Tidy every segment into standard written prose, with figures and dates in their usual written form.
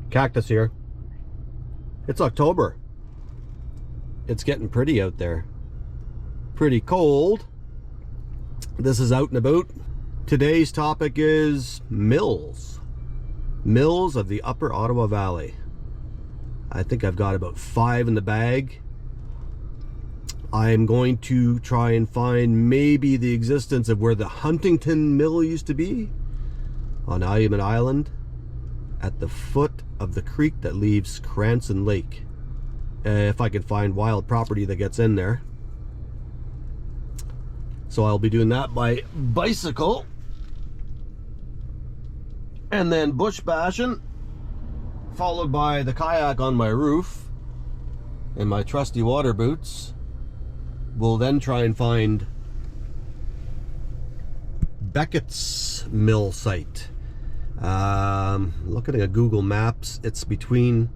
cactus here. It's October. It's getting pretty out there. Pretty cold. This is Out and About. Today's topic is mills. Mills of the Upper Ottawa Valley. I think I've got about 5 in the bag. I'm going to try and find maybe the existence of where the Huntington Mill used to be on Calumet Island at the foot of the creek that leaves Cranston Lake. If I can find wild property that gets in there. So I'll be doing that by bicycle. And then bush bashing, followed by the kayak on my roof and my trusty water boots. We'll then try and find Beckett's mill site. Looking at Google Maps, it's between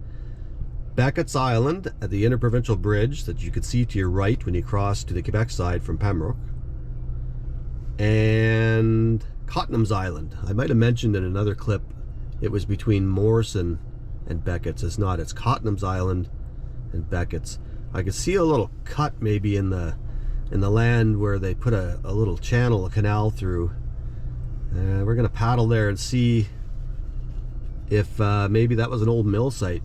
Beckett's Island at the interprovincial bridge that you can see to your right when you cross to the Quebec side from Pembroke, and Cotnam's Island. I might have mentioned in another clip it was between Morrison and Beckett's. It's not. It's Cotnam's Island and Beckett's. I could see a little cut maybe in the land where they put a little channel, a canal through. We're gonna paddle there and see if maybe that was an old mill site.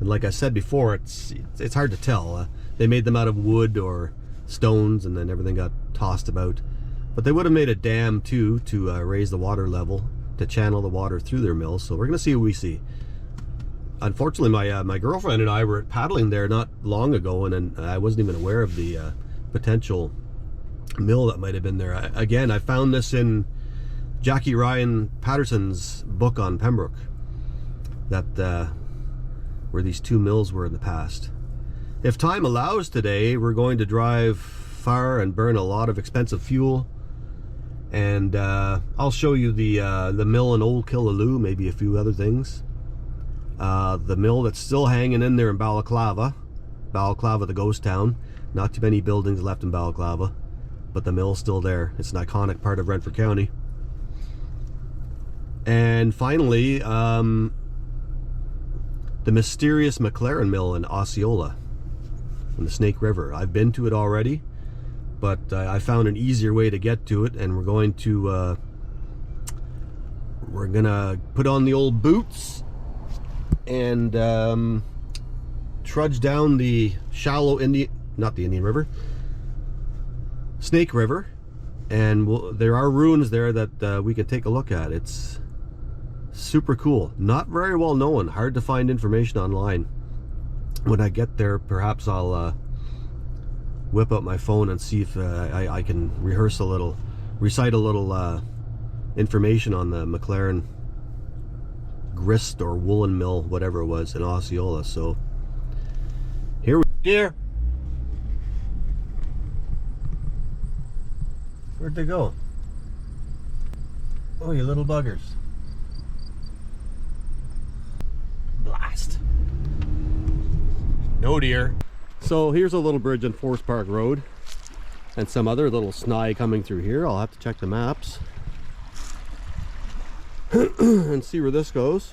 And like I said before, it's hard to tell. They made them out of wood or stones, and then everything got tossed about. But they would have made a dam too to raise the water level, to channel the water through their mills. So we're gonna see what we see. Unfortunately, my girlfriend and I were paddling there not long ago, and I wasn't even aware of the potential mill that might have been there. Again, I found this in Jackie Ryan Patterson's book on Pembroke, that where these 2 mills were in the past. If time allows today, we're going to drive far and burn a lot of expensive fuel, and I'll show you the mill in Old Killaloe, maybe a few other things. The mill that's still hanging in there in Balaclava, the ghost town. Not too many buildings left in Balaclava, but the mill's still there. It's an iconic part of Renfrew County. And finally, the mysterious McLaren mill in Osceola, in the Snake River. I've been to it already, but I found an easier way to get to it, and we're gonna put on the old boots and trudge down the shallow Snake River, and there are ruins there that we can take a look at. It's super cool. Not very well known, hard to find information online. When I get there, perhaps I'll whip out my phone and see if I can recite a little information on the McLaren grist or woolen mill, whatever it was, in Osceola. So here. Where'd they go? Oh, you little buggers. Blast. No deer. So here's a little bridge on Forest Park Road, and some other little snide coming through here. I'll have to check the maps and see where this goes.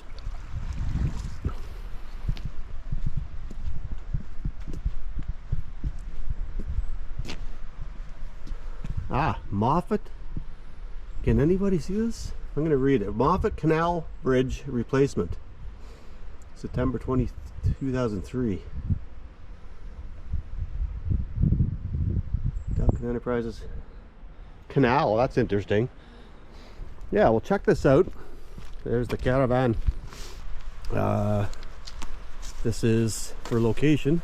Moffat. Can anybody see this? I'm going to read it. Moffat Canal Bridge Replacement. September 20, 2003. Duncan Enterprises. Canal, that's interesting. Yeah, we'll check this out. There's the caravan. This is, for location,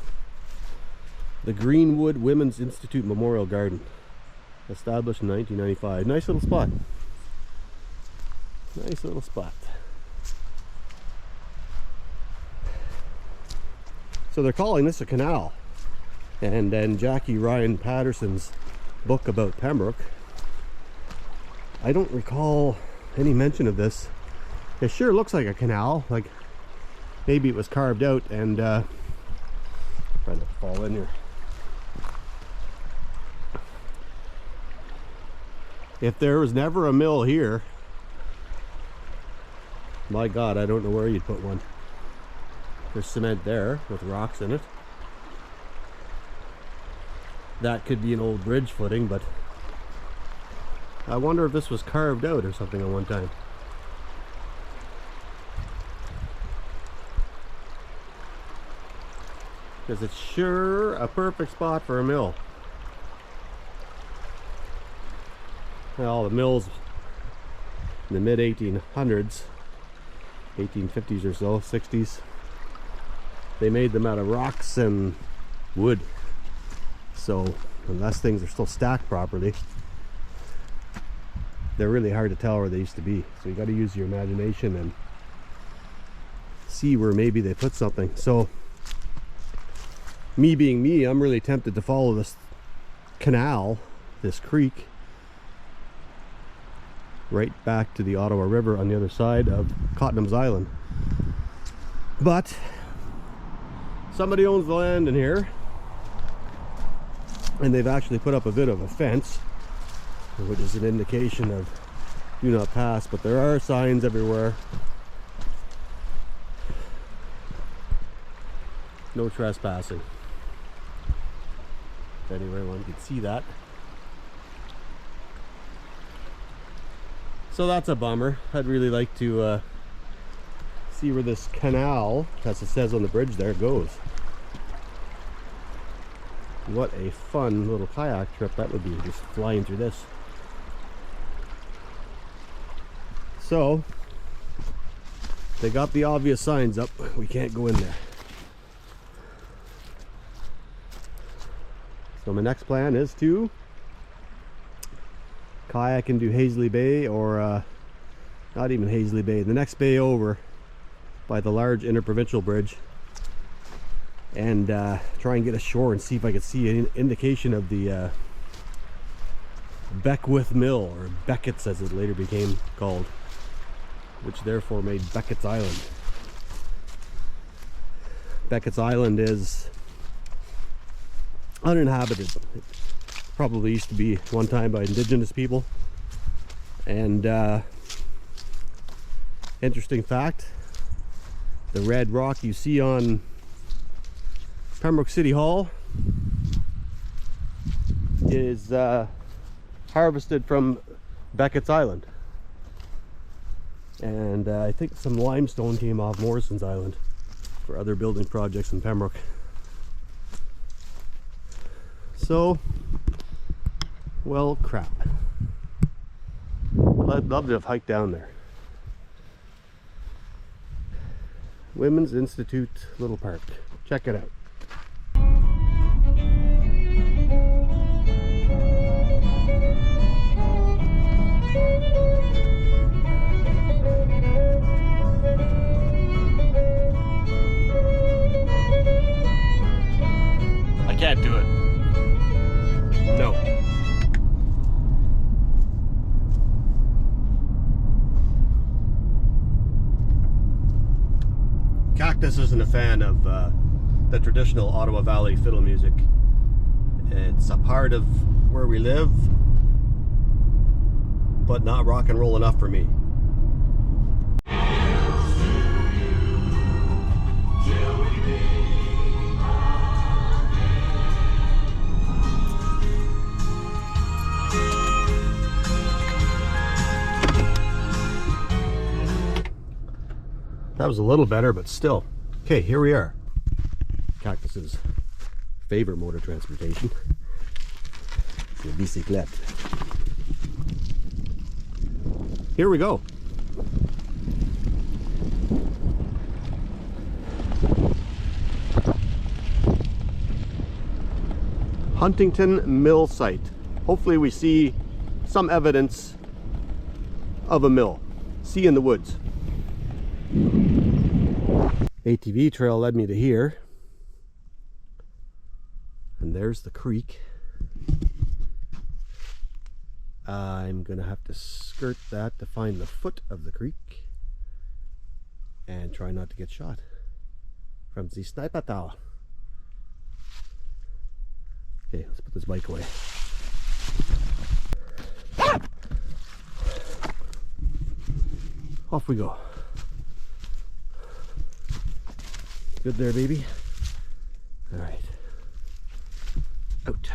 the Greenwood Women's Institute Memorial Garden. Established in 1995. Nice little spot. Nice little spot. So they're calling this a canal. And then Jackie Ryan Patterson's book about Pembroke, I don't recall any mention of this. It sure looks like a canal, like maybe it was carved out, and try not to fall in here. If there was never a mill here, My God, I don't know where you'd put one. There's cement there with rocks in it. That could be an old bridge footing, but I wonder if this was carved out or something at one time. Because it's sure a perfect spot for a mill. Well, the mills in the mid 1800s, 1850s or so, 60s, they made them out of rocks and wood. So unless things are still stacked properly, they're really hard to tell where they used to be. So you got to use your imagination and see where maybe they put something. So me being me, I'm really tempted to follow this canal, this creek, right back to the Ottawa River on the other side of Cotnam's Island. But somebody owns the land in here, and they've actually put up a bit of a fence, which is an indication of do not pass, but there are signs everywhere. No trespassing. If anyone can see that. So that's a bummer. I'd really like to see where this canal, as it says on the bridge there, goes. What a fun little kayak trip that would be, just flying through this. So they got the obvious signs up. We can't go in there. So my next plan is to kayak into Hazley Bay, or not even Hazley Bay, the next bay over by the large interprovincial bridge, and try and get ashore and see if I could see an indication of the Beckwith Mill, or Beckett's as it later became called, which therefore made Beckett's Island. Beckett's Island is uninhabited. It probably used to be one time by indigenous people. And interesting fact, the red rock you see on Pembroke City Hall is harvested from Beckett's Island. And I think some limestone came off Morrison's Island for other building projects in Pembroke. So, well, crap. I'd love to have hiked down there. Women's Institute Little Park. Check it out. I can't do it. No. Cactus isn't a fan of the traditional Ottawa Valley fiddle music. It's a part of where we live, but not rock and roll enough for me. That was a little better, but still. Okay, here we are. Cactus's favorite mode of transportation. The bicyclette. Here we go. Huntington Mill site. Hopefully we see some evidence of a mill. See in the woods. ATV trail led me to here, and there's the creek. I'm gonna have to skirt that to find the foot of the creek and try not to get shot from the sniper tower. Okay, let's put this bike away. Off we go. Good there, baby. All right. Out.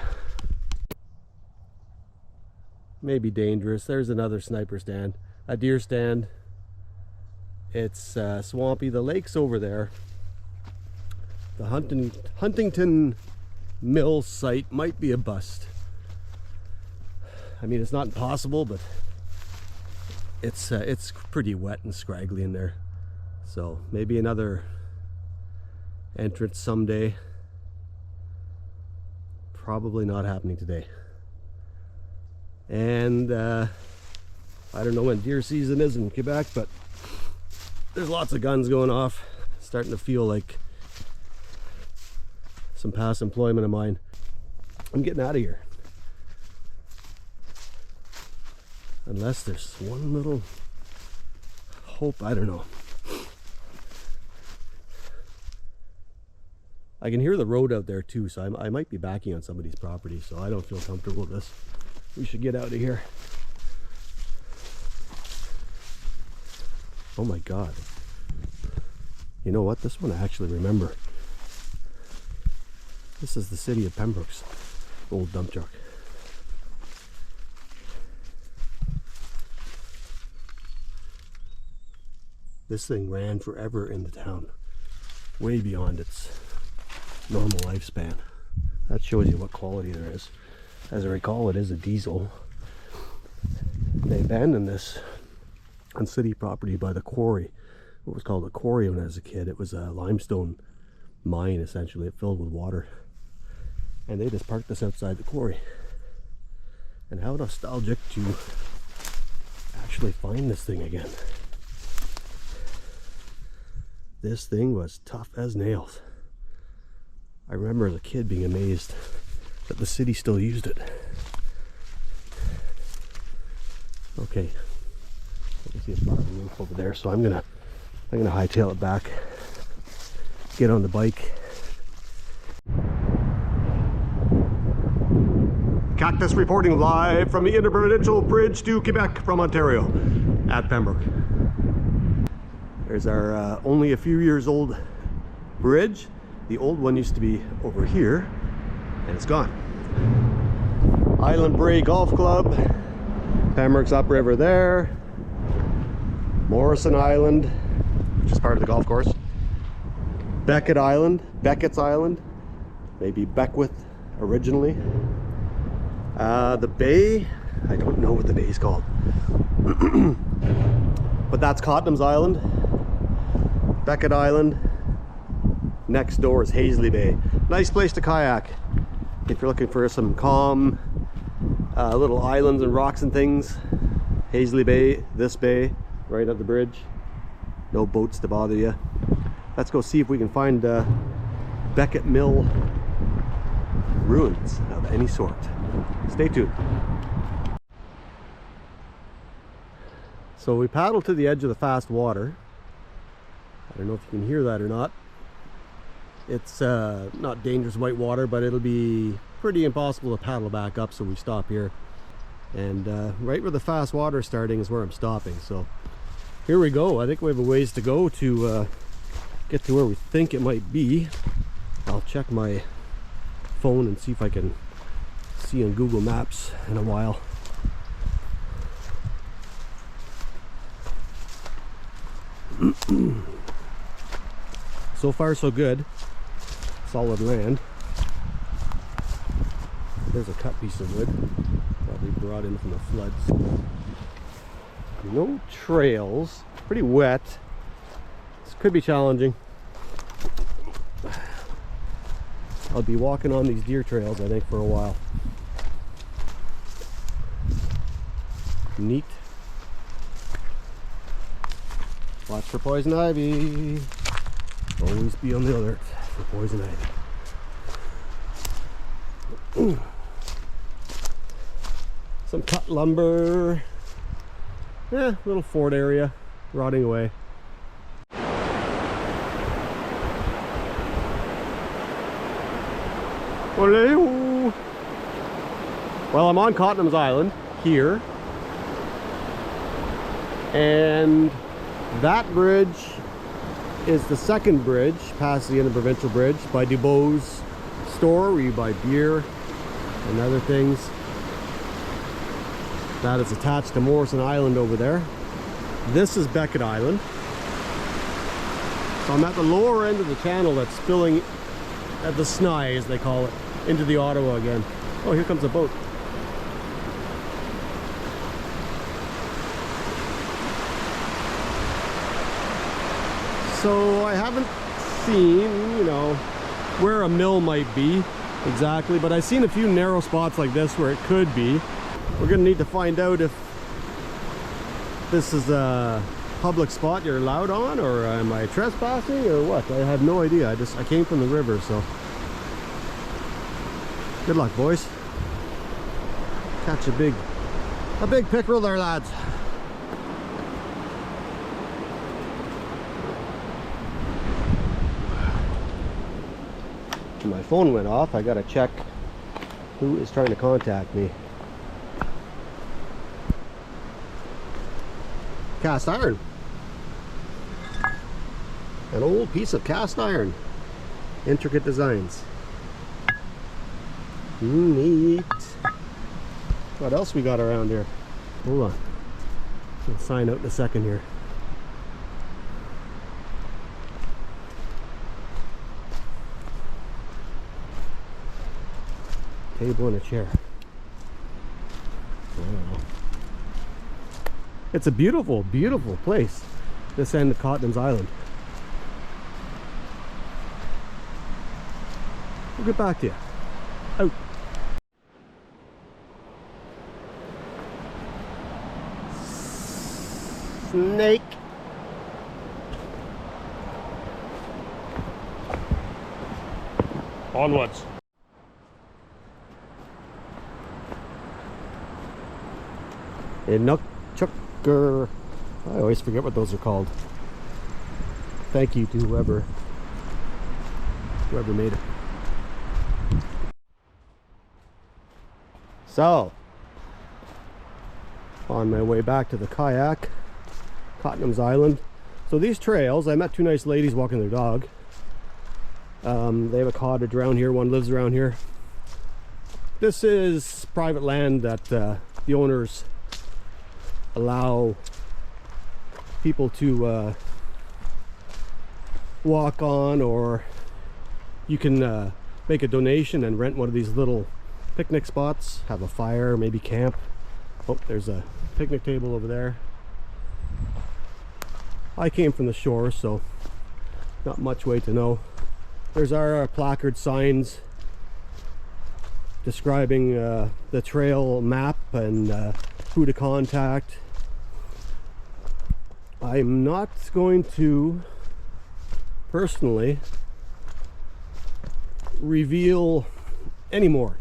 Maybe dangerous. There's another sniper stand. A deer stand. It's swampy. The lake's over there. The Huntington Mill site might be a bust. I mean, it's not impossible, but it's pretty wet and scraggly in there. So maybe another entrance someday. Probably not happening today. And I don't know when deer season is in Quebec, but there's lots of guns going off. It's starting to feel like some past employment of mine. I'm getting out of here. Unless there's one little hope, I don't know. I can hear the road out there too, so I might be backing on somebody's property, so I don't feel comfortable with this. We should get out of here. Oh my God. You know what? This one I actually remember. This is the city of Pembroke's old dump truck. This thing ran forever in the town, way beyond its normal lifespan. That shows you what quality there is. As I recall, it is a diesel. They abandoned this on city property by the quarry. What was called a quarry when I was a kid. It was a limestone mine, essentially. It filled with water. And they just parked this outside the quarry. And how nostalgic to actually find this thing again. This thing was tough as nails. I remember as a kid being amazed that the city still used it. Okay, let me see a bottom roof over there. So I'm gonna hightail it back, get on the bike. Cactus reporting live from the Interprovincial Bridge to Quebec from Ontario at Pembroke. There's our only a few years old bridge. The old one used to be over here, and it's gone. Island Brae Golf Club, Pembroke's upriver there, Morrison Island, which is part of the golf course, Beckett Island, Beckett's Island, maybe Beckwith originally. The bay, I don't know what the bay is called, but that's Cotnam's Island, Beckett Island. Next door is Hazley Bay. Nice place to kayak if you're looking for some calm little islands and rocks and things. Hazley Bay, this bay, right at the bridge. No boats to bother you. Let's go see if we can find Beckett Mill ruins of any sort. Stay tuned. So we paddled to the edge of the fast water. I don't know if you can hear that or not. It's not dangerous white water, but it'll be pretty impossible to paddle back up, so we stop here. And right where the fast water is starting is where I'm stopping. So here we go. I think we have a ways to go to get to where we think it might be. I'll check my phone and see if I can see on Google Maps in a while. So far so good. Solid land. There's a cut piece of wood, probably brought in from the floods. No trails, pretty wet. This could be challenging. I'll be walking on these deer trails, I think, for a while. Neat. Watch for poison ivy. Always be on the alert for poison ivy. Some cut lumber. Little fort area rotting away. Well, I'm on Cotnam's Island here, and that bridge is the second bridge past the Interprovincial Bridge by Dubois store, where you buy beer and other things. That is attached to Morrison Island over there. This is Beckett Island. So I'm at the lower end of the channel that's spilling at the Snye, as they call it, into the Ottawa again. Oh, here comes a boat. So I haven't seen, you know, where a mill might be exactly, but I've seen a few narrow spots like this where it could be. We're gonna need to find out if this is a public spot you're allowed on, or am I trespassing or what? I have no idea. I came from the river, so good luck, boys. Catch a big pickerel there, lads. My phone went off. I gotta check who is trying to contact me. Cast iron. An old piece of cast iron. Intricate designs. Neat. What else we got around here? Hold on. I'll sign out in a second here. Table and a chair. I don't know. It's a beautiful, beautiful place, this end of Cotnam's Island. We'll get back to you. Out. Snake. Onwards. Chucker. I always forget what those are called. Thank you to whoever made it. So, on my way back to the kayak, Cotnam's Island. So these trails, I met two nice ladies walking their dog. They have a cottage around here. One lives around here. This is private land that the owners allow people to walk on, or you can make a donation and rent one of these little picnic spots, have a fire, maybe camp. Oh, there's a picnic table over there. I came from the shore, so not much way to know. There's our placard signs describing the trail map and who to contact. I'm not going to personally reveal anymore.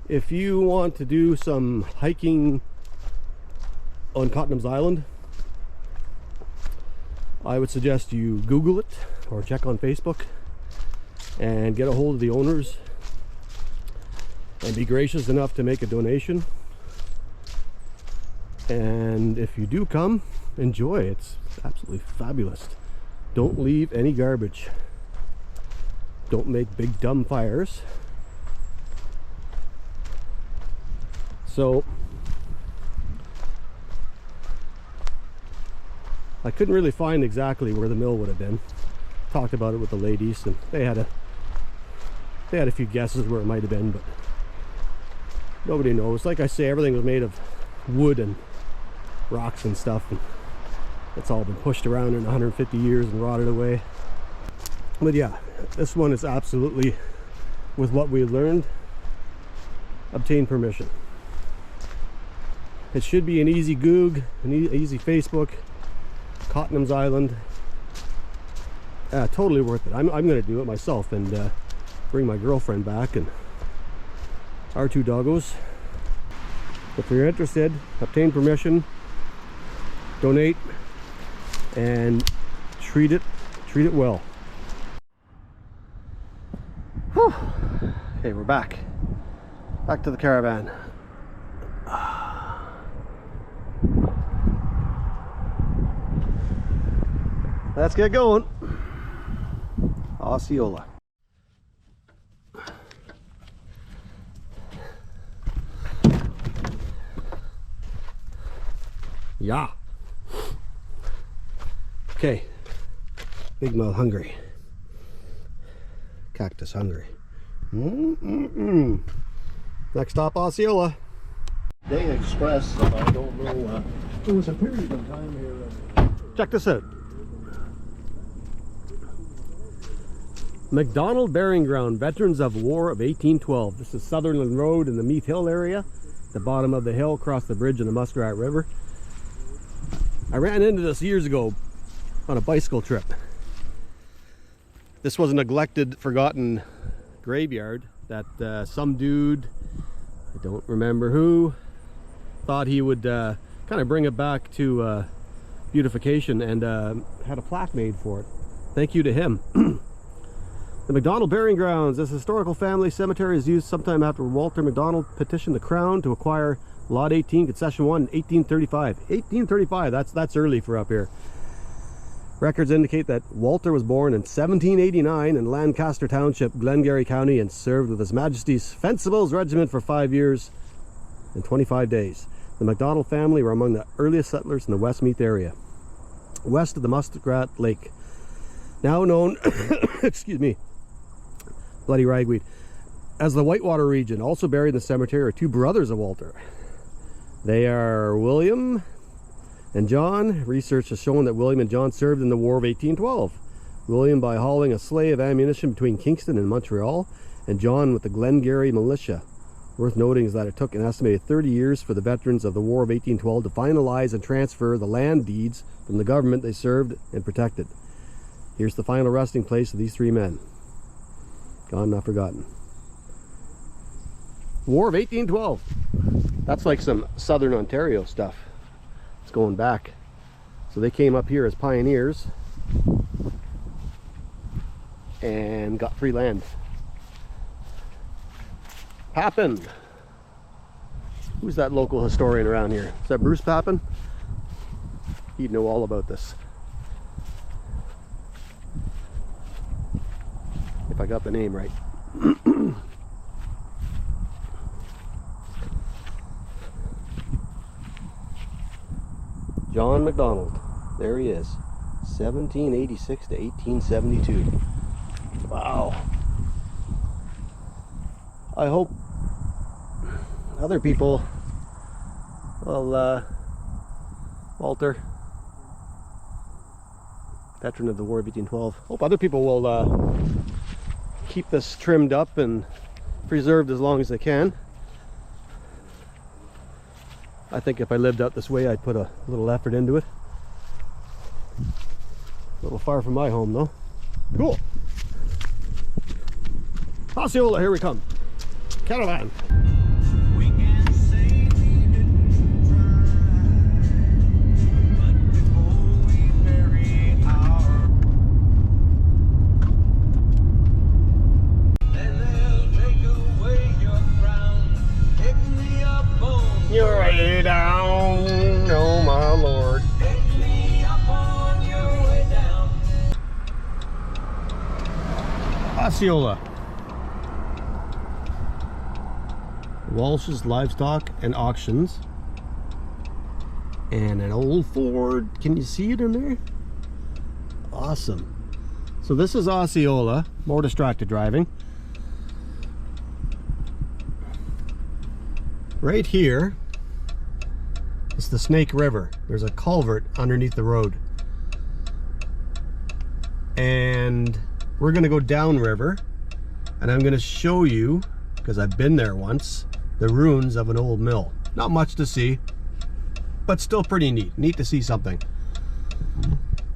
If you want to do some hiking on Cotnam's Island, I would suggest you Google it or check on Facebook and get a hold of the owners and be gracious enough to make a donation. And if you do come, enjoy. It's absolutely fabulous. Don't leave any garbage. Don't make big dumb fires. So I couldn't really find exactly where the mill would have been. Talked about it with the ladies, and they had a few guesses where it might have been, but nobody knows. Like I say, everything was made of wood and rocks and stuff, and it's all been pushed around in 150 years and rotted away. But yeah, this one is absolutely, with what we learned, obtain permission. It should be an easy Goog, an easy Facebook. Cotnam's Island, totally worth it. I'm going to do it myself and bring my girlfriend back and our two doggos. If you're interested, obtain permission, donate, and treat it well. Whew. Okay, we're back to the caravan. Let's get going. Osceola. Yeah. Okay. Big mouth hungry. Cactus hungry. Next stop, Osceola. Day Express, I don't know. There was a period of time here. Check this out. McDonald Burying Ground, Veterans of War of 1812. This is Sutherland Road in the Meath Hill area. The bottom of the hill, across the bridge in the Muskrat River. I ran into this years ago on a bicycle trip. This was a neglected, forgotten graveyard that some dude, I don't remember who, thought he would kind of bring it back to beautification, and had a plaque made for it. Thank you to him. The McDonald Burying Grounds. This historical family cemetery is used sometime after Walter McDonald petitioned the Crown to acquire Lot 18, Concession 1 in 1835. 1835, that's early for up here. Records indicate that Walter was born in 1789 in Lancaster Township, Glengarry County, and served with His Majesty's Fencibles Regiment for 5 years and 25 days. The McDonald family were among the earliest settlers in the West Meath area, west of the Muskrat Lake, now known, excuse me, bloody ragweed, as the Whitewater region. Also buried in the cemetery are two brothers of Walter. They are William and John. Research has shown that William and John served in the War of 1812. William by hauling a sleigh of ammunition between Kingston and Montreal, and John with the Glengarry militia. Worth noting is that it took an estimated 30 years for the veterans of the War of 1812 to finalize and transfer the land deeds from the government they served and protected. Here's the final resting place of these three men. Gone, not forgotten. War of 1812. That's like some southern Ontario stuff. It's going back. So they came up here as pioneers and got free land. Papin. Who's that local historian around here? Is that Bruce Papin? He'd know all about this. If I got the name right. John McDonald. There he is. 1786 to 1872. Wow. I hope other people will, Walter, veteran of the War of 1812, hope other people will keep this trimmed up and preserved as long as they can. I think if I lived out this way, I'd put a little effort into it. A little far from my home though. Cool. Osceola, here we come. Caravan. You're way down, oh my Lord. Pick me up on your way down. Osceola. Walsh's Livestock and Auctions. And an old Ford. Can you see it in there? Awesome. So this is Osceola, more distracted driving. Right here is the Snake River. There's a culvert underneath the road. And we're gonna go downriver, and I'm gonna show you, because I've been there once, the ruins of an old mill. Not much to see, but still pretty neat. Neat to see something.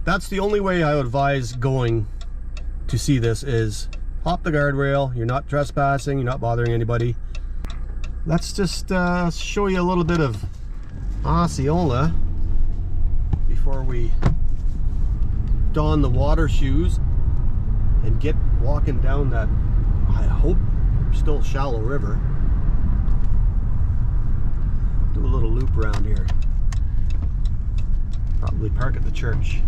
That's the only way I would advise going to see this, is hop the guardrail. You're not trespassing, you're not bothering anybody. Let's just show you a little bit of Osceola before we don the water shoes and get walking down that, I hope, still shallow river. Do a little loop around here. Probably park at the church.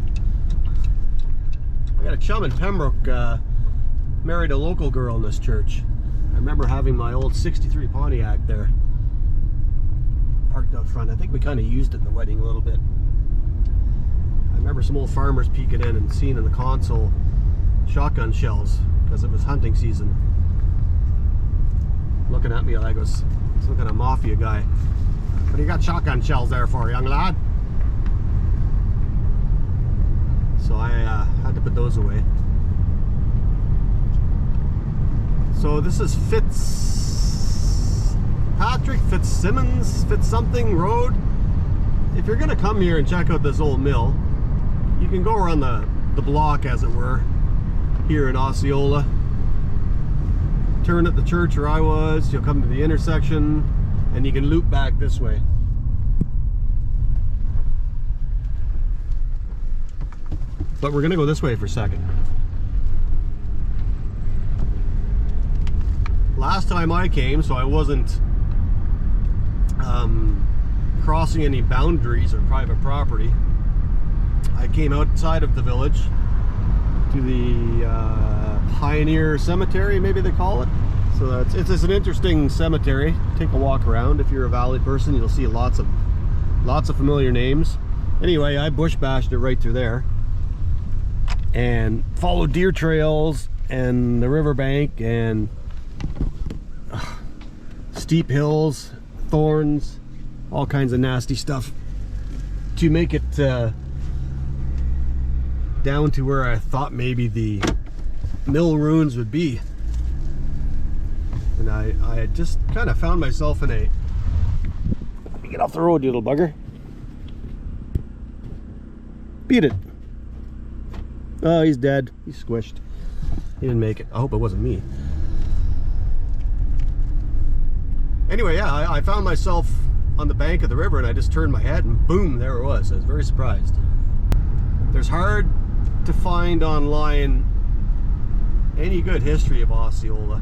I got a chum in Pembroke, married a local girl in this church. I remember having my old 63 Pontiac there, parked out front. I think we kind of used it in the wedding a little bit. I remember some old farmers peeking in and seeing in the console shotgun shells, because it was hunting season. Looking at me like I was some kind of mafia guy. What do you got shotgun shells there for, young lad? So I had to put those away. So this is Fitzsimmons Road. If you're gonna come here and check out this old mill, you can go around the block, as it were, here in Osceola. Turn at the church where I was, you'll come to the intersection, and you can loop back this way. But we're gonna go this way for a second. Last time I came, so I wasn't crossing any boundaries or private property, I came outside of the village to the Pioneer Cemetery, maybe they call it. So it's an interesting cemetery. Take a walk around. If you're a Valley person, you'll see lots of familiar names. Anyway, I bush bashed it right through there and followed deer trails and the riverbank and steep hills, thorns, all kinds of nasty stuff to make it down to where I thought maybe the mill ruins would be. And I had just kind of found myself in a... Let me get off the road, you little bugger. Beat it. Oh, he's dead. He's squished. He didn't make it. I hope it wasn't me. Anyway, yeah, I found myself on the bank of the river and I just turned my head and boom, there it was. I was very surprised. There's hard to find online any good history of Osceola.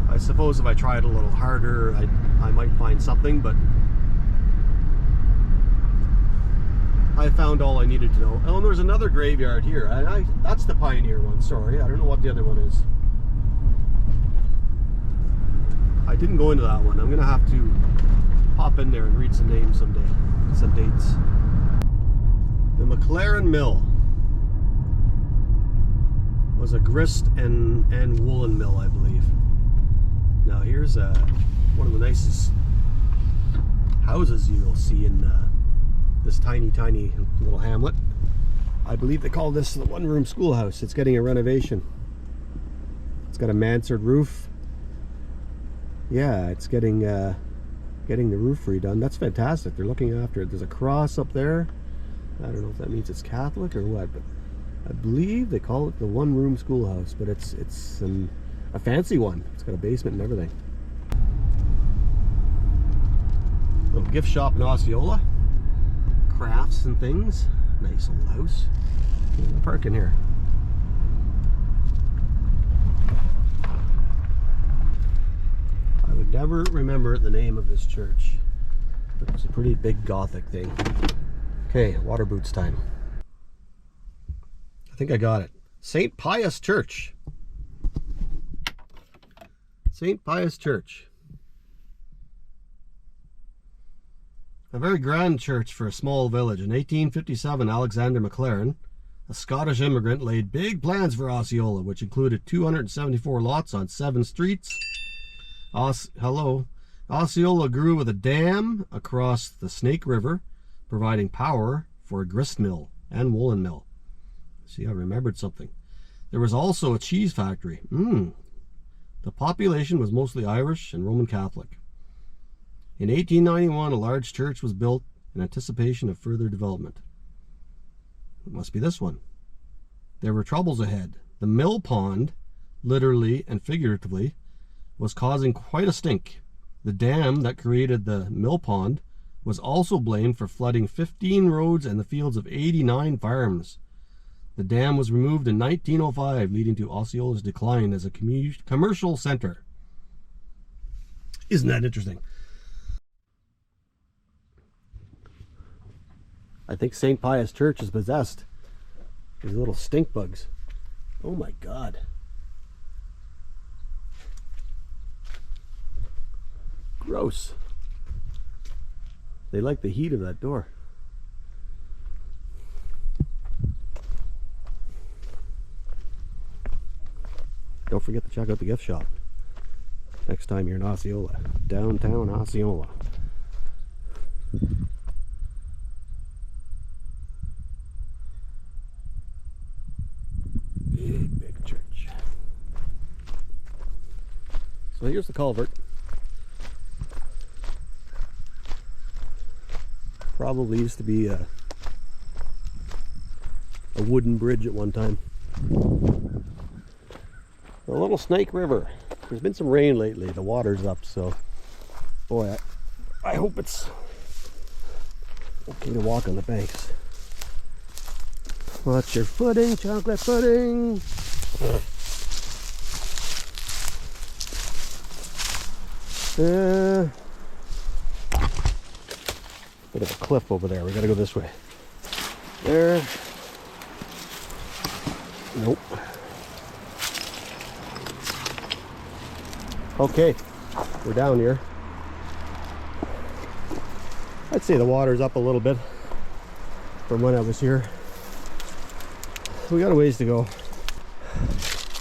I suppose if I tried a little harder, I might find something, but I found all I needed to know. Oh, and there's another graveyard here. That's the Pioneer one, sorry. I don't know what the other one is. I didn't go into that one. I'm gonna have to pop in there and read some names someday, some dates. The McLaren Mill was a grist and woolen mill, I believe. Now here's one of the nicest houses you'll see in this tiny little hamlet. I believe they call this the one-room schoolhouse. It's getting a renovation. It's got a mansard roof. Yeah, it's getting the roof redone. That's fantastic. They're looking after it. There's a cross up there. I don't know if that means it's Catholic or what, but I believe they call it the one-room schoolhouse, but it's a fancy one. It's got a basement and everything. Little gift shop in Osceola. Crafts and things. Nice old house. I'm parking here. I would never remember the name of this church. It was a pretty big Gothic thing. Okay, water boots time. I think I got it. St. Pius Church. St. Pius Church. A very grand church for a small village. In 1857, Alexander McLaren, a Scottish immigrant, laid big plans for Osceola, which included 274 lots on 7 streets. Osceola grew with a dam across the Snake River, providing power for a grist mill and woolen mill. See, I remembered something. There was also a cheese factory. The population was mostly Irish and Roman Catholic. In 1891, a large church was built in anticipation of further development. It must be this one. There were troubles ahead. The mill pond, literally and figuratively, was causing quite a stink. The dam that created the mill pond was also blamed for flooding 15 roads and the fields of 89 farms. The dam was removed in 1905, leading to Osceola's decline as a commercial center. Isn't that interesting? I think St. Pius Church is possessed. These little stink bugs. Oh my God. Gross. They like the heat of that door. Don't forget to check out the gift shop next time you're in Osceola, downtown Osceola. Big church. So here's the culvert. Probably used to be a wooden bridge at one time. The Little Snake River. There's been some rain lately. The water's up, so boy, I hope it's okay to walk on the banks. Watch your footing, chocolate pudding. Bit of a cliff over there. We gotta go this way. There. Nope. Okay, we're down here. I'd say the water's up a little bit from when I was here. We got a ways to go.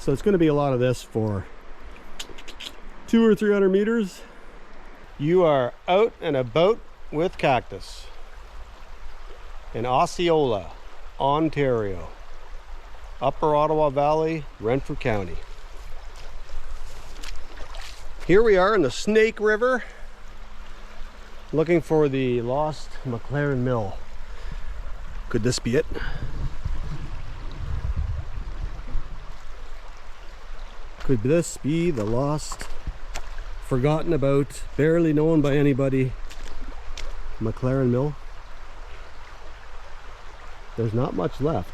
So it's going to be a lot of this for 200 or 300 meters. You are out and about with cactus in Osceola, Ontario, Upper Ottawa Valley, Renfrew County. Here we are in the Snake River, looking for the lost McLaren mill. Could this be it? Could this be the lost, forgotten about, barely known by anybody McLaren mill? There's not much left,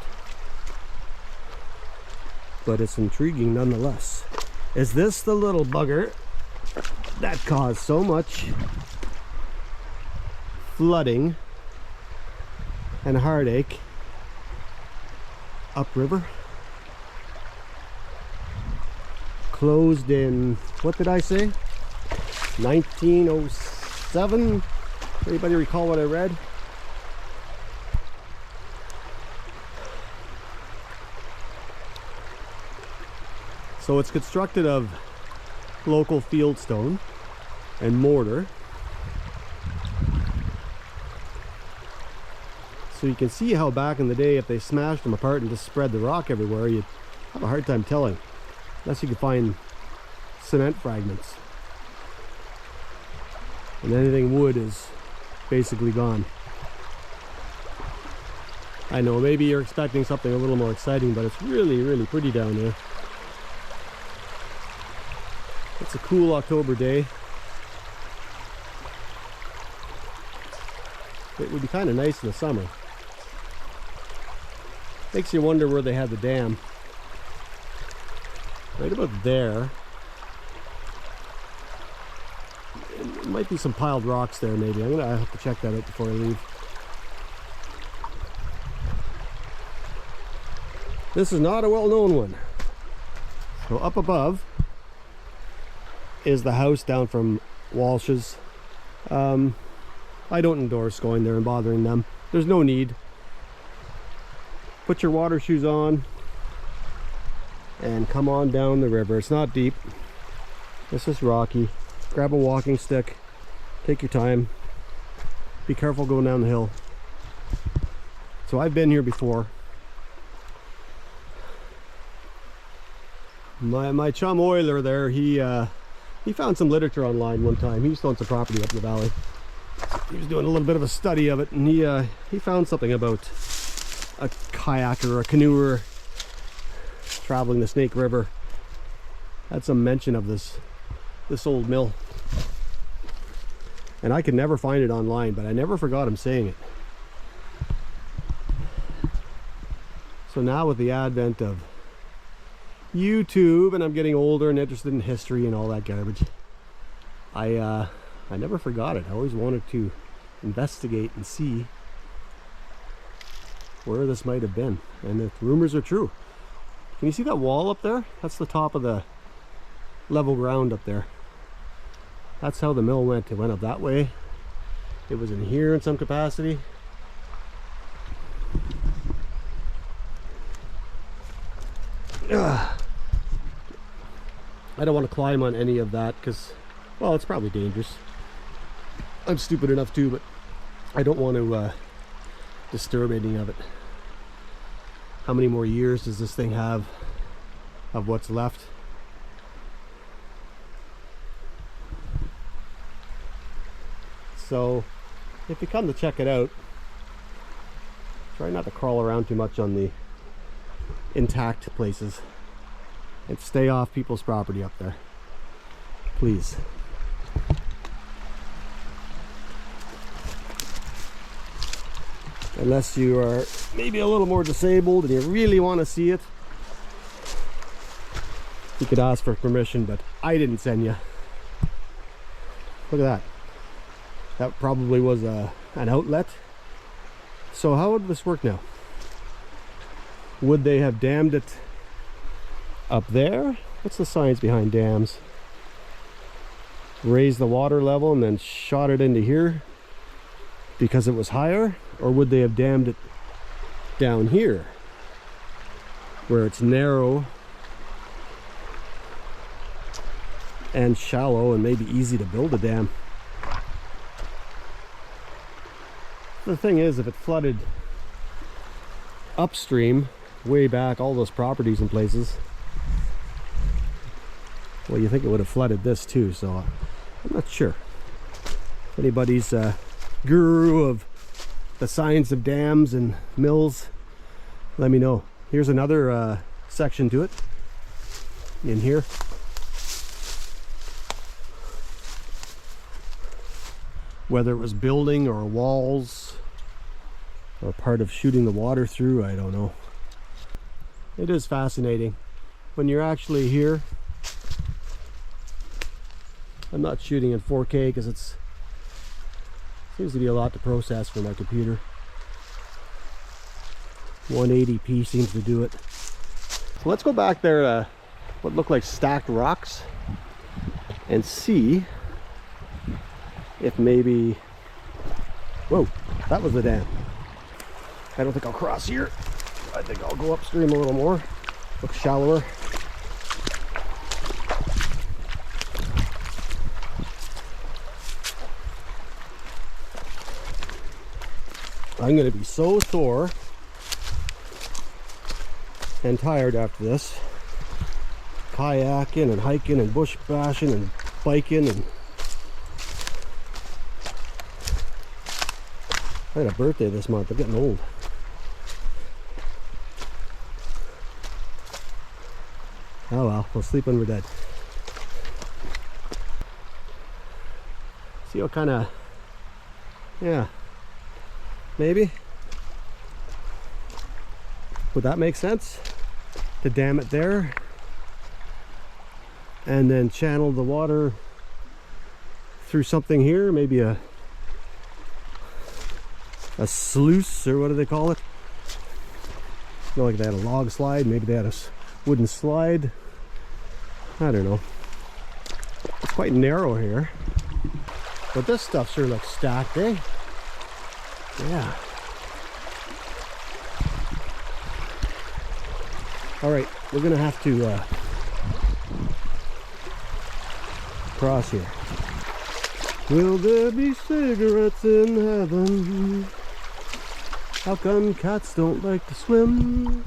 but it's intriguing nonetheless. Is this the little bugger that caused so much flooding and heartache upriver? Closed in, what did I say? 1907? Anybody recall what I read? So it's constructed of local fieldstone and mortar. So you can see how back in the day, if they smashed them apart and just spread the rock everywhere, you'd have a hard time telling, unless you could find cement fragments. And anything wood is basically gone. I know, maybe you're expecting something a little more exciting, but it's really, really pretty down there. It's a cool October day. It would be kind of nice in the summer. Makes you wonder where they had the dam. Right about there. There might be some piled rocks there maybe. I'm gonna have to check that out before I leave. This is not a well-known one. So up above is the house down from Walsh's. I don't endorse going there and bothering them. There's no need. Put your water shoes on and come on down the river. It's not deep. It's just rocky. Grab a walking stick. Take your time. Be careful going down the hill. So I've been here before. My chum Euler there, he found some literature online one time. He used to own some property up in the valley. He was doing a little bit of a study of it, and he found something about a kayaker or a canoer traveling the Snake River. Had some mention of this old mill, and I could never find it online, but I never forgot him saying it. So now with the advent of YouTube, and I'm getting older and interested in history and all that garbage, I never forgot it. I always wanted to investigate and see where this might have been, and the rumors are true. Can you see that wall up there? That's the top of the level ground up there. That's how the mill went. It went up that way. It was in here in some capacity. I don't want to climb on any of that because, well, it's probably dangerous. I'm stupid enough too, but I don't want to disturb any of it. How many more years does this thing have of what's left? So if you come to check it out, try not to crawl around too much on the intact places and stay off people's property up there, please. Unless you are maybe a little more disabled and you really want to see it, you could ask for permission, but I didn't send you. Look at that. That probably was an outlet. So how would this work now? Would they have dammed it up there? What's the science behind dams? Raise the water level and then shot it into here because it was higher? Or would they have dammed it down here where it's narrow and shallow and maybe easy to build a dam? The thing is, if it flooded upstream way back, all those properties and places, well, you think it would have flooded this too, so I'm not sure. If anybody's guru of the science of dams and mills, let me know. Here's another section to it in here. Whether it was building or walls or part of shooting the water through, I don't know. It is fascinating when you're actually here. I'm not shooting in 4K because it seems to be a lot to process for my computer. 180p seems to do it. So let's go back there to what look like stacked rocks and see if maybe, whoa, that was the dam. I don't think I'll cross here. I think I'll go upstream a little more, look shallower. I'm going to be so sore and tired after this. Kayaking and hiking and bush bashing and biking, and I had a birthday this month. I'm getting old. Oh well, we'll sleep when we're dead. See what kind of, yeah, maybe. Would that make sense? To dam it there and then channel the water through something here, maybe a sluice, or what do they call it? Not like they had a log slide, maybe they had a wooden slide. I don't know. It's quite narrow here, but this stuff sure looks stacked, eh? Yeah. All right, we're gonna have to cross here. Will there be cigarettes in heaven? How come cats don't like to swim?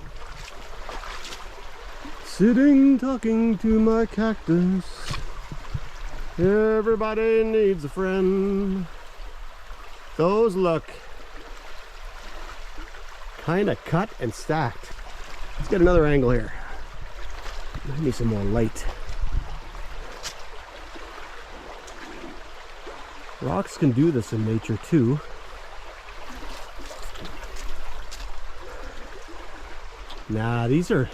Sitting talking to my cactus. Everybody needs a friend. Those look kind of cut and stacked. Let's get another angle here. I need some more light. Rocks can do this in nature too. Nah, these are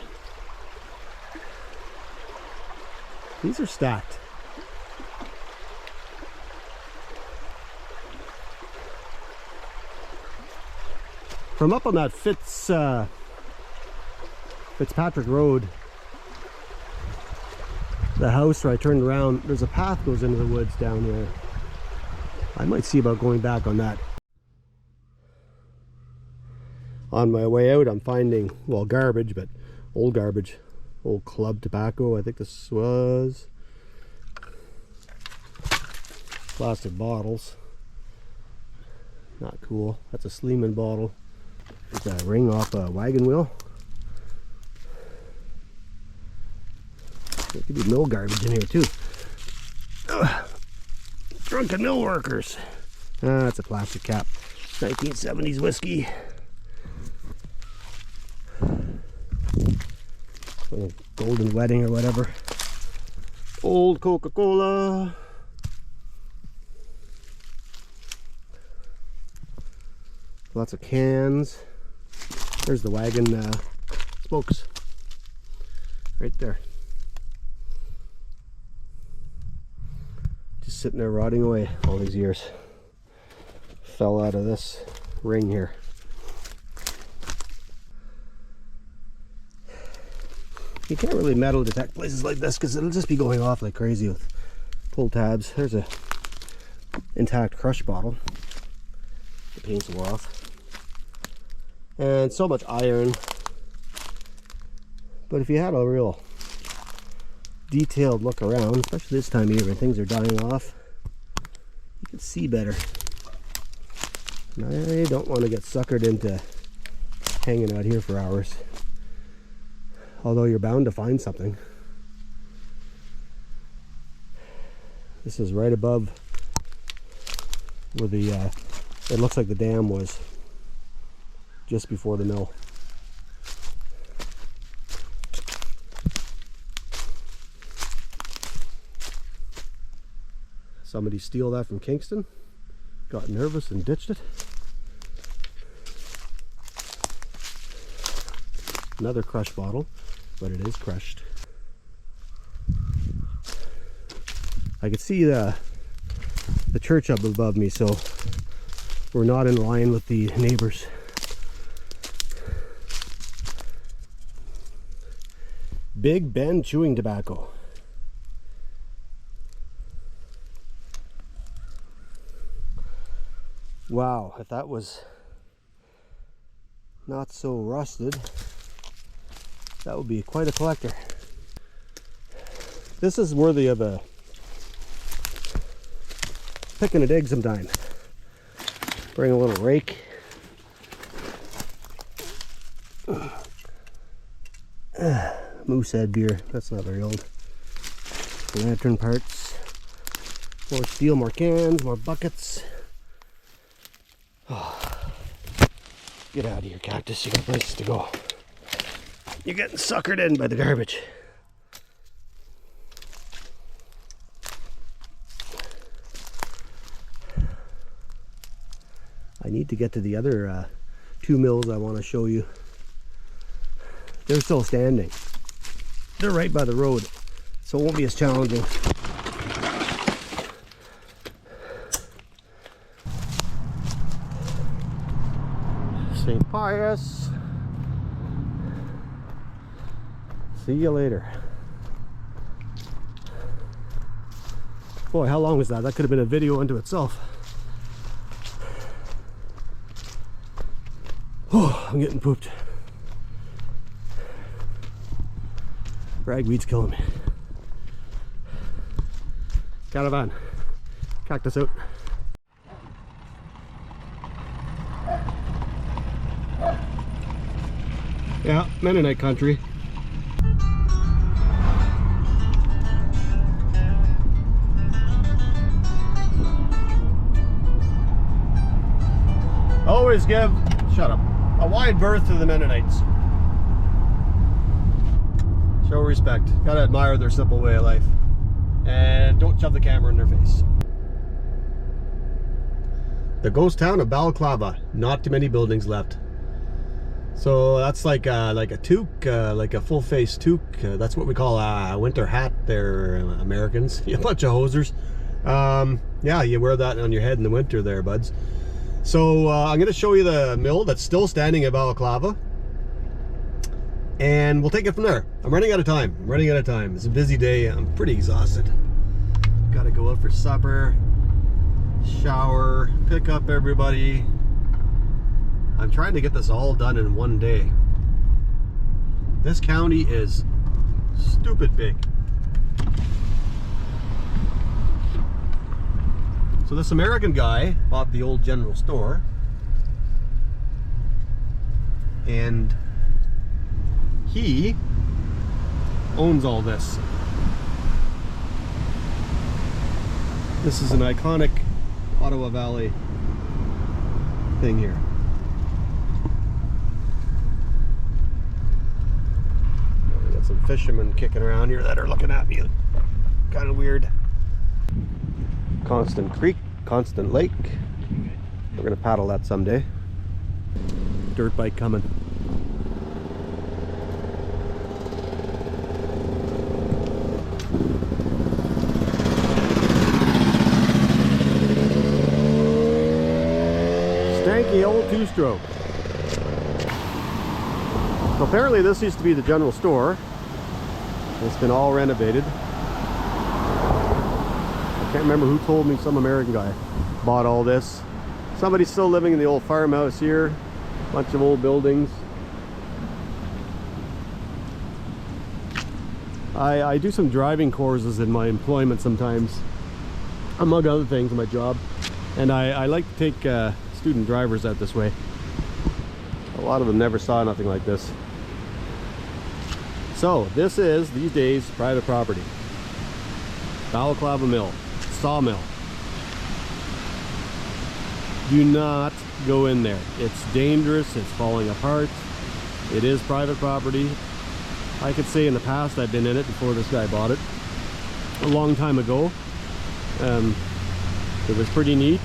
stacked. From up on that Fitzpatrick Road, the house where I turned around, there's a path goes into the woods down here. I might see about going back on that. On my way out, I'm finding, well, garbage, but old garbage. Old club tobacco, I think this was. Plastic bottles. Not cool. That's a Sleeman bottle. There's a ring off a wagon wheel. There could be mill garbage in here too. Ugh. Drunken mill workers. That's a plastic cap. 1970s whiskey. Golden wedding or whatever. Old Coca-Cola. Lots of cans. There's the wagon spokes. Right there. Just sitting there rotting away all these years. Fell out of this ring here. You can't really metal detect places like this because it'll just be going off like crazy with pull tabs. There's a intact crush bottle. The paint's off. And so much iron. But if you had a real detailed look around, especially this time of year when things are dying off, you can see better. And I don't want to get suckered into hanging out here for hours. Although you're bound to find something. This is right above where the it looks like the dam was just before the mill. Somebody steal that from Kingston, got nervous and ditched it. Another crush bottle, but it is crushed. I could see the church up above me, so we're not in line with the neighbors. Big Ben chewing tobacco. Wow, if that was not so rusted, that would be quite a collector. This is worthy of a picking a dig sometime. Bring a little rake. Moosehead beer, that's not very old. Lantern parts. More steel, more cans, more buckets. Oh. Get out of here, cactus, you got places to go. You're getting suckered in by the garbage. I need to get to the other two mills I want to show you. They're still standing. They're right by the road, so it won't be as challenging. St. Pius. See you later. Boy, how long was that? That could have been a video unto itself. Oh, I'm getting pooped. Ragweed's killing me. Caravan. Cactus out. Yeah, Mennonite country. Always give, shut up, a wide berth to the Mennonites. Show respect. Gotta admire their simple way of life. And don't shove the camera in their face. The ghost town of Balaclava. Not too many buildings left. So that's like a toque, like a full face toque. That's what we call a winter hat there, Americans. A bunch of hosers. Yeah, you wear that on your head in the winter there, buds. So I'm going to show you the mill that's still standing at Balaclava, and we'll take it from there. I'm running out of time. It's a busy day. I'm pretty exhausted. Got to go out for supper, shower, pick up everybody. I'm trying to get this all done in one day. This county is stupid big. So this American guy bought the old general store, and he owns all this. This is an iconic Ottawa Valley thing here. We got some fishermen kicking around here that are looking at me kind of weird. Constant creek, constant lake. We're gonna paddle that someday. Dirt bike coming. Stanky old two-stroke. So apparently this used to be the general store. It's been all renovated. I can't remember who told me. Some American guy bought all this. Somebody's still living in the old farmhouse here. Bunch of old buildings. I do some driving courses in my employment sometimes, among other things in my job, and I like to take student drivers out this way. A lot of them never saw nothing like this. So this is these days private property. Balaclava Mill, sawmill. Do not go in there. It's dangerous. It's falling apart. It is private property. I could say in the past I've been in it before this guy bought it a long time ago. It was pretty neat.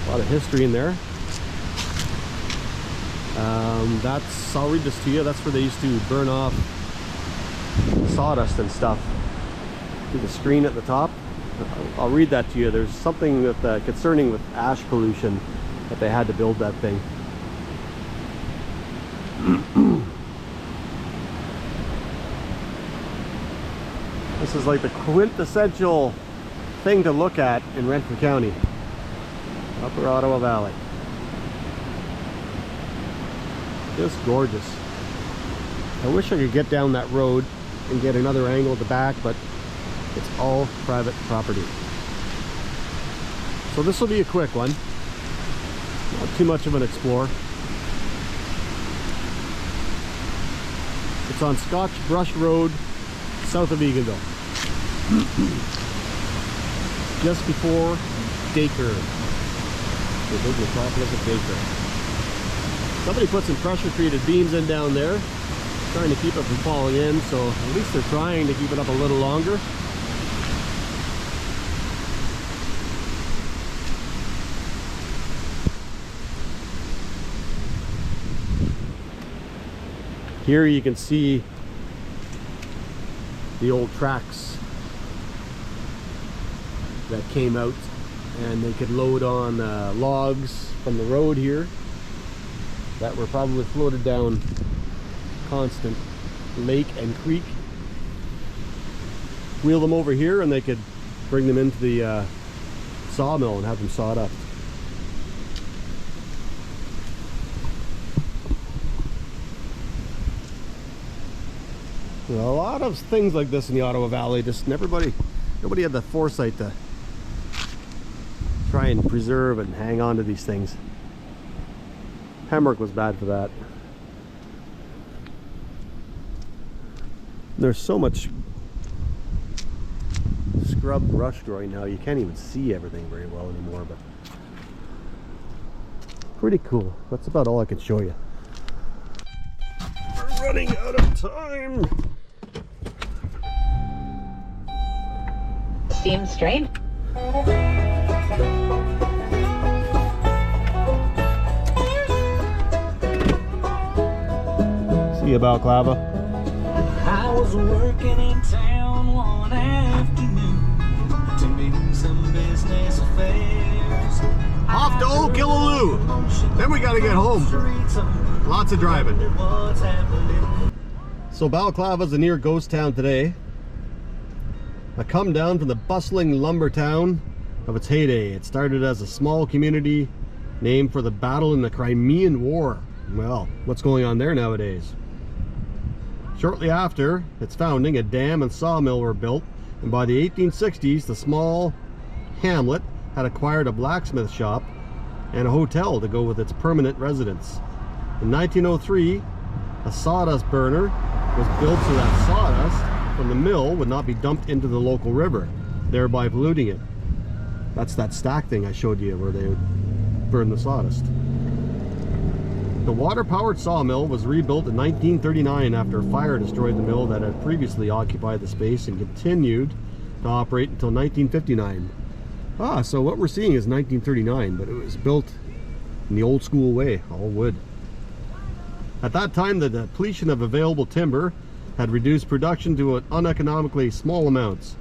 A lot of history in there. I'll read this to you. That's where they used to burn off sawdust and stuff to the screen at the top. I'll read that to you. There's something with concerning with ash pollution that they had to build that thing. This is like the quintessential thing to look at in Renfrew County, Upper Ottawa Valley. Just gorgeous. I wish I could get down that road and get another angle at the back, but it's all private property. So this will be a quick one. Not too much of an explore. It's on Scotch Brush Road, south of Eganville. Just before Dacre. The big metropolis of Dacre. Somebody put some pressure treated beams in down there, trying to keep it from falling in, so at least they're trying to keep it up a little longer. Here you can see the old tracks that came out, and they could load on logs from the road here that were probably floated down Constant Lake and Creek. Wheel them over here and they could bring them into the sawmill and have them sawed up. A lot of things like this in the Ottawa Valley, just nobody had the foresight to try and preserve and hang on to these things. Pembroke was bad for that. There's so much scrubbed brush growing now, you can't even see everything very well anymore, but pretty cool. That's about all I can show you. We're running out of time. Steam straight. See you, Balaclava. I was working in town one afternoon, attending some business affairs. Off to Old Killaloe. Then we got to get home. Lots of driving. So Balaclava is a near ghost town today. I come down from the bustling lumber town of its heyday. It started as a small community named for the battle in the Crimean War. Well, what's going on there nowadays? Shortly after its founding, a dam and sawmill were built, and by the 1860s, the small hamlet had acquired a blacksmith shop and a hotel to go with its permanent residence. In 1903, a sawdust burner was built so that sawdust from the mill would not be dumped into the local river, thereby polluting it. That's that stack thing I showed you where they would burn the sawdust. The water-powered sawmill was rebuilt in 1939 after a fire destroyed the mill that had previously occupied the space, and continued to operate until 1959. So what we're seeing is 1939, but it was built in the old school way, all wood. At that time, the depletion of available timber had reduced production to uneconomically small amounts.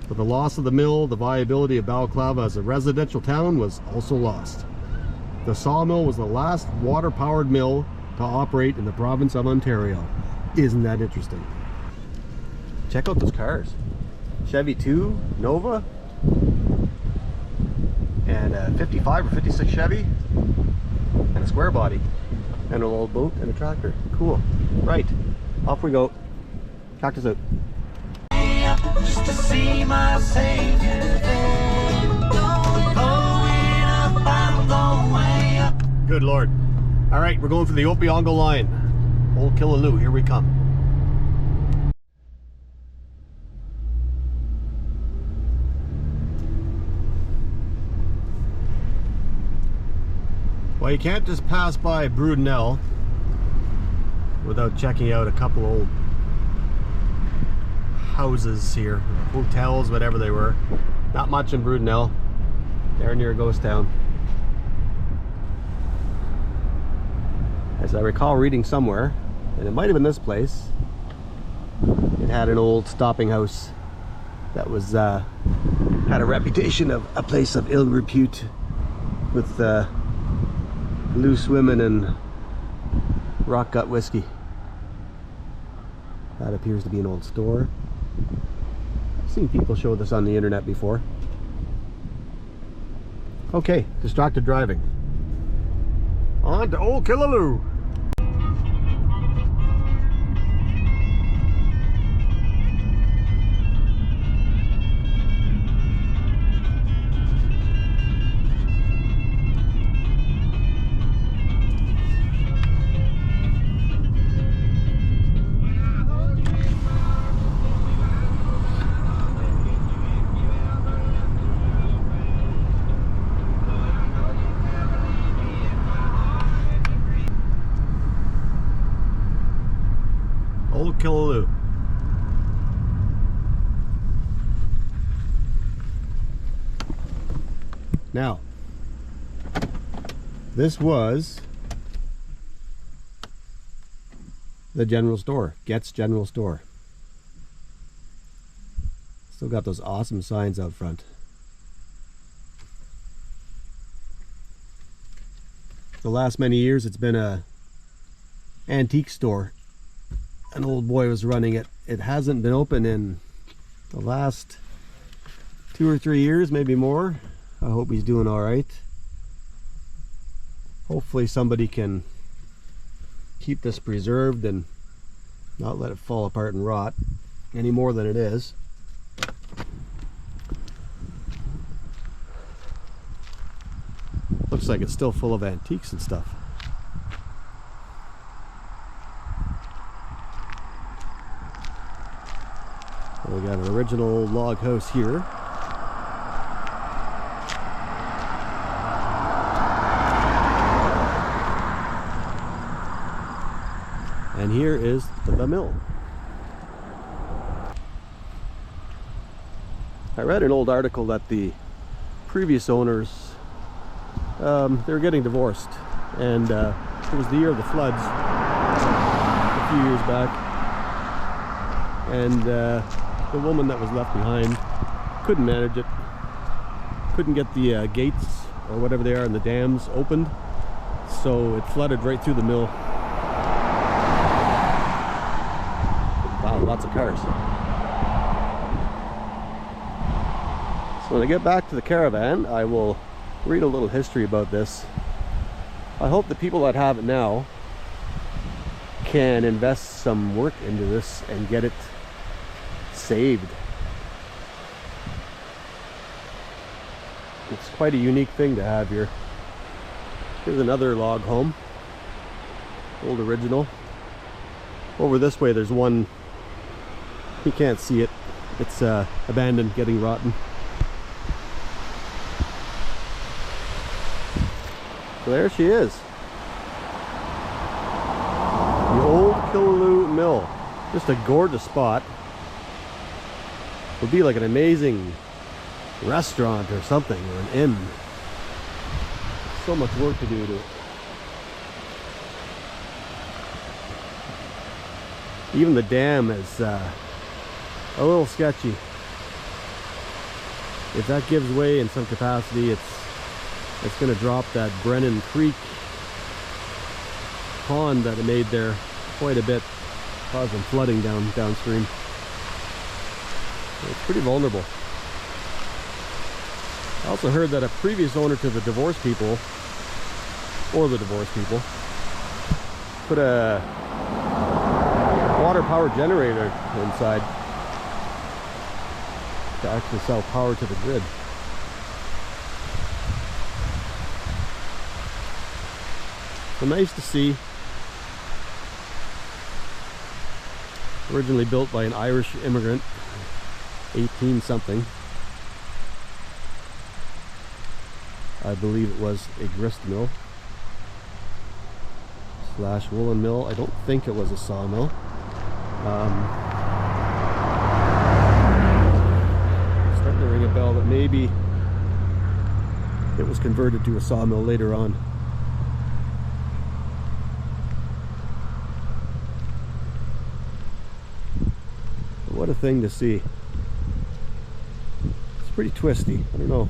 With the loss of the mill, the viability of Balaclava as a residential town was also lost. The sawmill was the last water-powered mill to operate in the province of Ontario. Isn't that interesting? Check out those cars. Chevy 2 Nova and a 55 or 56 Chevy and a square body and a little boat and a tractor. Cool. Right, off we go. Cactus out. Just to see my Savior there. Going up, I'm going way up. Good Lord. All right, we're going for the Opiongo line. Old Killaloe, here we come. Well, you can't just pass by Brudenell without checking out a couple old houses here, hotels, whatever they were. Not much in Brudenell. They're near a ghost town. As I recall reading somewhere, and it might have been this place, it had an old stopping house that was had a reputation of a place of ill repute with loose women and rock gut whiskey. That appears to be an old store. I've seen people show this on the internet before. Okay, distracted driving. On to Old Killaloe. Old Killaloe. Now, this was the general store, Get's General Store. Still got those awesome signs out front. The last many years it's been a antique store. An old boy was running it. It hasn't been open in the last 2 or 3 years, maybe more. I hope he's doing all right. Hopefully somebody can keep this preserved and not let it fall apart and rot any more than it is. Looks like it's still full of antiques and stuff. We got an original log house here. And here is the mill. I read an old article that the previous owners, they were getting divorced, and it was the year of the floods a few years back, and the woman that was left behind couldn't manage it, couldn't get the gates or whatever they are in the dams opened, so it flooded right through the mill. Wow, lots of cars. So when I get back to the caravan, I will read a little history about this. I hope the people that have it now can invest some work into this and get it saved. It's quite a unique thing to have here. Here's another log home, old original. Over this way there's one, you can't see it, it's abandoned, getting rotten. So there she is, the old Killaloe Mill. Just a gorgeous spot. Would be like an amazing restaurant or something, or an inn. So much work to do to it. Even the dam is a little sketchy. If that gives way in some capacity, it's going to drop that Brennan Creek pond that it made there quite a bit, causing flooding downstream. It's pretty vulnerable. I also heard that a previous owner to the divorced people, put a water power generator inside to actually sell power to the grid. So nice to see. Originally built by an Irish immigrant, 18 something. I believe it was a grist mill / woolen mill. I don't think it was a sawmill. Starting to ring a bell that maybe it was converted to a sawmill later on. What a thing to see. It's pretty twisty. I don't know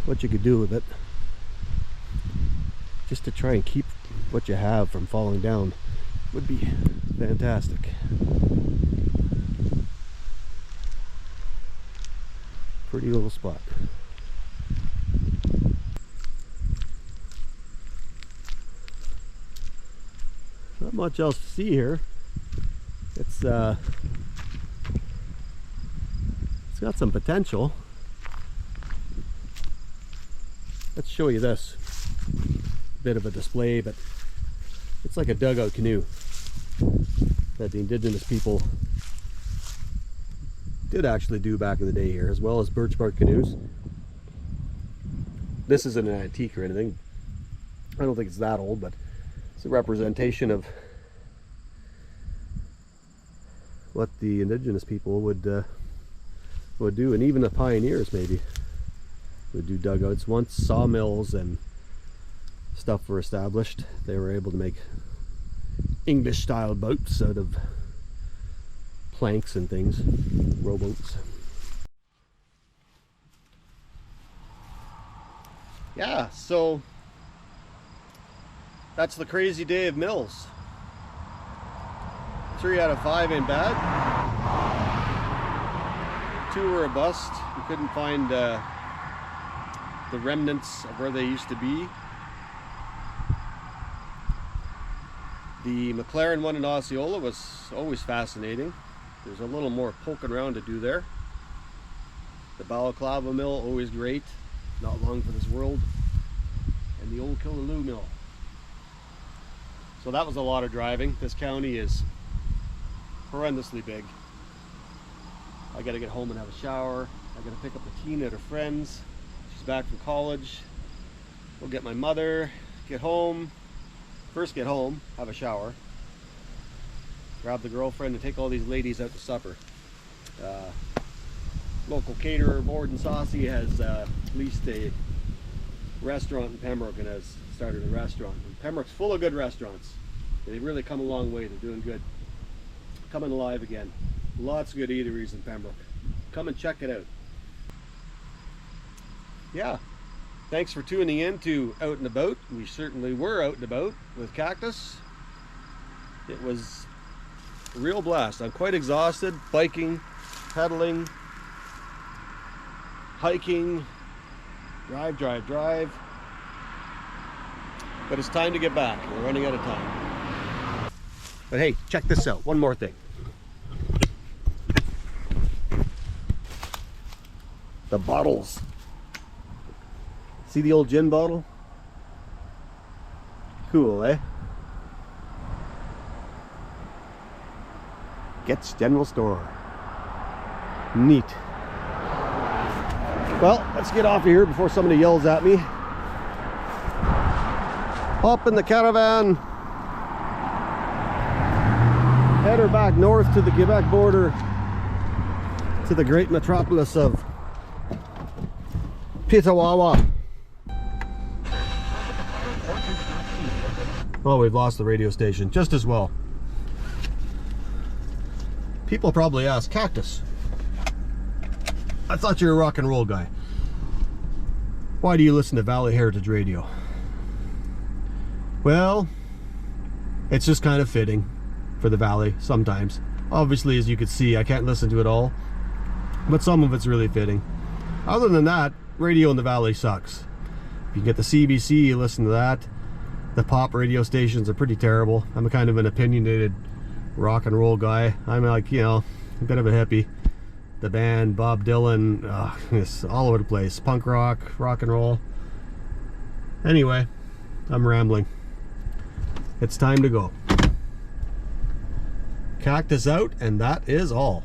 what you could do with it, just to try and keep what you have from falling down would be fantastic. Pretty little spot. Not much else to see here. It's got some potential. Let's show you this. Bit of a display, but it's like a dugout canoe that the indigenous people did actually do back in the day here, as well as birch bark canoes. This isn't an antique or anything. I don't think it's that old, but it's a representation of what the indigenous people would do, and even the pioneers maybe would do dugouts. Once sawmills and stuff were established, they were able to make English style boats out of planks and things, rowboats. Yeah, so that's the crazy day of mills. 3 out of 5 ain't bad. 2 were a bust. We couldn't find the remnants of where they used to be. The McLaren one in Osceola was always fascinating. There's a little more poking around to do there. The Balaclava mill, always great. Not long for this world. And the old Killaloe mill. So that was a lot of driving. This county is horrendously big. I gotta get home and have a shower. I gotta pick up the teen at her friends. She's back from college. We'll get my mother, get home. First get home, have a shower. Grab the girlfriend and take all these ladies out to supper. Local caterer, Board and Saucy, has leased a restaurant in Pembroke and has started a restaurant. And Pembroke's full of good restaurants. They've really come a long way. They're doing good. Coming alive again. Lots of good eateries in Pembroke. Come and check it out. Yeah, Thanks for tuning in to Out and About. We certainly were out and about with Cactus. It was a real blast. I'm quite exhausted, biking, pedaling, hiking, drive. But it's time to get back. We're running out of time. But hey, check this out. One more thing. The bottles. See the old gin bottle? Cool, eh? Get's General Store. Neat. Well, let's get off of here before somebody yells at me. Hop in the caravan. Head her back north to the Quebec border, to the great metropolis of Petawawa. Oh, we've lost the radio station just as well. People probably ask, Cactus, I thought you were a rock and roll guy. Why do you listen to Valley Heritage Radio? Well, it's just kind of fitting for the Valley sometimes. Obviously, as you can see, I can't listen to it all, but some of it's really fitting. Other than that, radio in the Valley sucks. If you get the CBC, you listen to that. The pop radio stations are pretty terrible. I'm a kind of an opinionated rock and roll guy. I'm like, you know, a bit of a hippie. The band, Bob Dylan, it's all over the place. Punk rock, rock and roll. Anyway, I'm rambling. It's time to go. Cactus out, and that is all.